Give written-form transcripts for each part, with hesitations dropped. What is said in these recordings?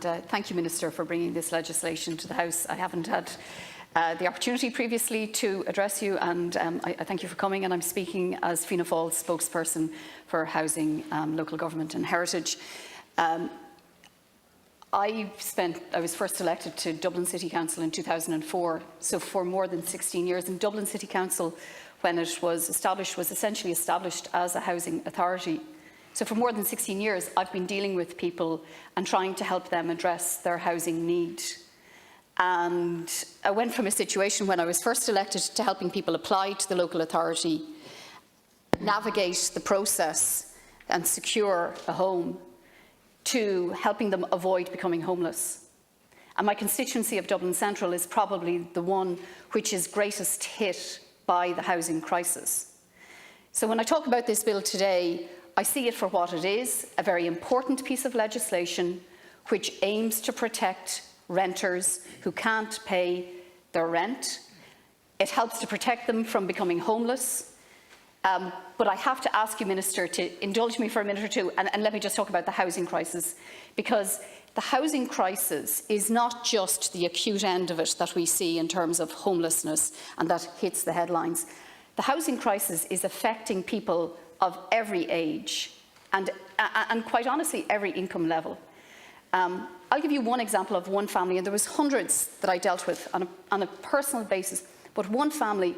and thank you, Minister, for bringing this legislation to the House. I haven't had the opportunity previously to address you, and I thank you for coming, and I'm speaking as Fianna Fáil's spokesperson for housing, local government and heritage. I was first elected to Dublin City Council in 2004, so for more than 16 years. And Dublin City Council, when it was established, was essentially established as a housing authority. So for more than 16 years, I've been dealing with people and trying to help them address their housing need. And I went from a situation when I was first elected to helping people apply to the local authority, navigate the process and secure a home, to helping them avoid becoming homeless. And my constituency of Dublin Central is probably the one which is greatest hit by the housing crisis. So when I talk about this bill today, I see it for what it is, a very important piece of legislation which aims to protect renters who can't pay their rent. It helps to protect them from becoming homeless. But I have to ask you, Minister, to indulge me for a minute or two, and let me just talk about the housing crisis, because the housing crisis is not just the acute end of it that we see in terms of homelessness and that hits the headlines. The housing crisis is affecting people of every age and quite honestly, every income level. I'll give you one example of one family, and there was hundreds that I dealt with on a personal basis, but one family,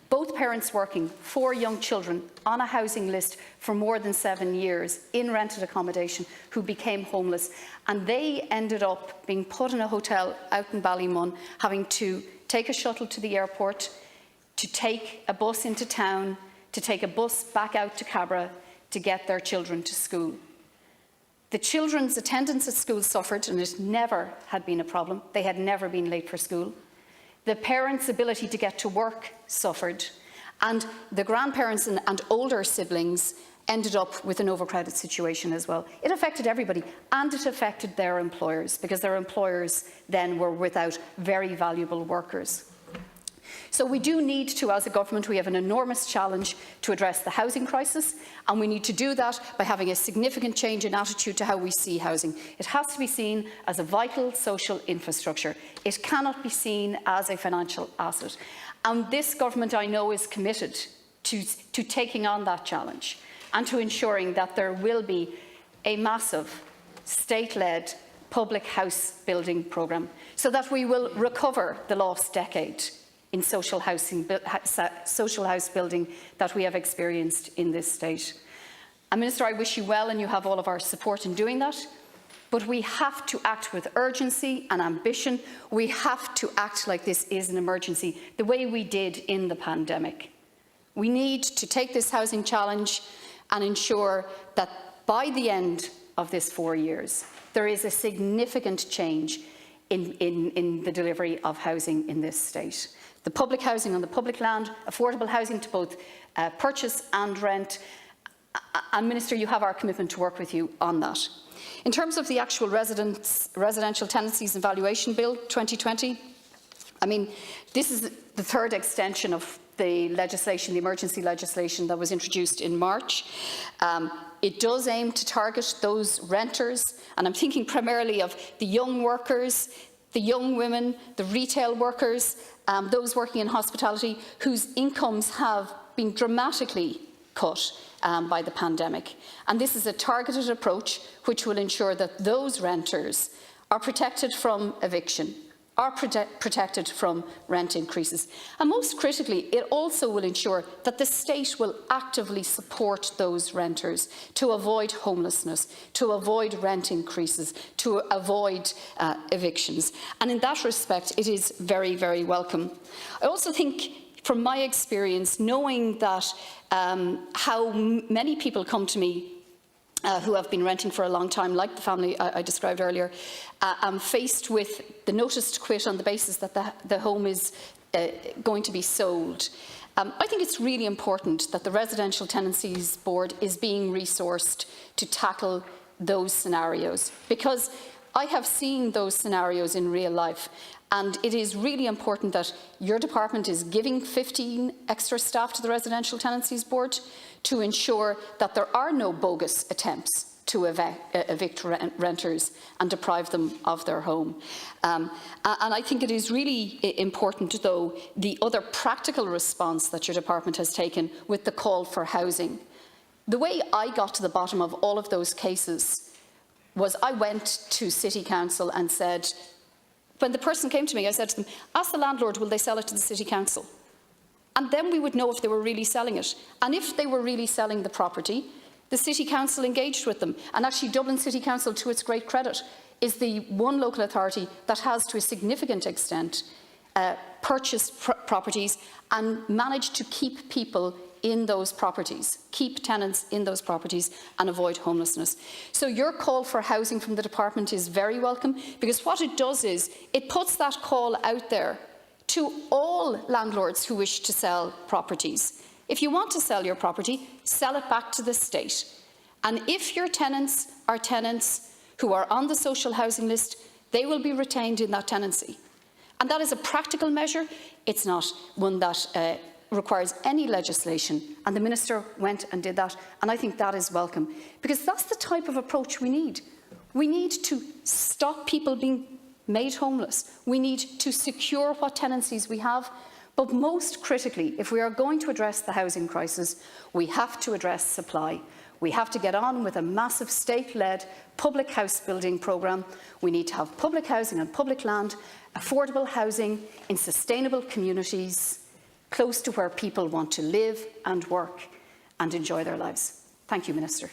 both parents working, 4 young children on a housing list for more than 7 years in rented accommodation, who became homeless. And they ended up being put in a hotel out in Ballymun, having to take a shuttle to the airport, to take a bus into town, to take a bus back out to Cabra to get their children to school. The children's attendance at school suffered, and it never had been a problem. They had never been late for school. The parents' ability to get to work suffered, and the grandparents and older siblings ended up with an overcrowded situation as well. It affected everybody, and it affected their employers, because their employers then were without very valuable workers. So we do need to, as a government, we have an enormous challenge to address the housing crisis, and we need to do that by having a significant change in attitude to how we see housing. It has to be seen as a vital social infrastructure. It cannot be seen as a financial asset. And this government, I know, is committed to taking on that challenge and to ensuring that there will be a massive state-led public house building programme, so that we will recover the lost decade in social house building that we have experienced in this state. And Minister, I wish you well, and you have all of our support in doing that. But we have to act with urgency and ambition. We have to act like this is an emergency, the way we did in the pandemic. We need to take this housing challenge and ensure that by the end of this 4 years, there is a significant change in the delivery of housing in this state. The public housing on the public land, affordable housing to both purchase and rent. And Minister, you have our commitment to work with you on that. In terms of the actual residential tenancies and valuation bill 2020, I mean, this is the third extension of the legislation, the emergency legislation that was introduced in March. It does aim to target those renters, and I'm thinking primarily of the young workers, the young women, the retail workers, those working in hospitality, whose incomes have been dramatically cut by the pandemic. And this is a targeted approach which will ensure that those renters are protected from eviction, are protected from rent increases. And most critically, it also will ensure that the state will actively support those renters to avoid homelessness, to avoid rent increases, to avoid evictions. And in that respect, it is very, very welcome. I also think, from my experience, knowing that how many people come to me who have been renting for a long time, like the family I described earlier, faced with the notice to quit on the basis that the home is going to be sold. I think it's really important that the Residential Tenancies Board is being resourced to tackle those scenarios, because I have seen those scenarios in real life, and it is really important that your department is giving 15 extra staff to the Residential Tenancies Board to ensure that there are no bogus attempts to evict renters and deprive them of their home. And I think it is really important, though, the other practical response that your department has taken with the call for housing. The way I got to the bottom of all of those cases was I went to City Council and said, when the person came to me, I said to them, ask the landlord, will they sell it to the City Council? And then we would know if they were really selling it. And if they were really selling the property, the City Council engaged with them. And actually Dublin City Council, to its great credit, is the one local authority that has, to a significant extent, purchased properties and managed to keep people in those properties, keep tenants in those properties and avoid homelessness. So your call for housing from the department is very welcome, because what it does is it puts that call out there to all landlords who wish to sell properties. If you want to sell your property, sell it back to the state. And if your tenants are tenants who are on the social housing list, they will be retained in that tenancy. And that is a practical measure. It's not one that requires any legislation, and the Minister went and did that, and I think that is welcome, because that's the type of approach we need. We need to stop people being made homeless. We need to secure what tenancies we have, but most critically, if we are going to address the housing crisis, we have to address supply. We have to get on with a massive state-led public house building programme. We need to have public housing on public land, affordable housing in sustainable communities, close to where people want to live and work and enjoy their lives. Thank you, Minister.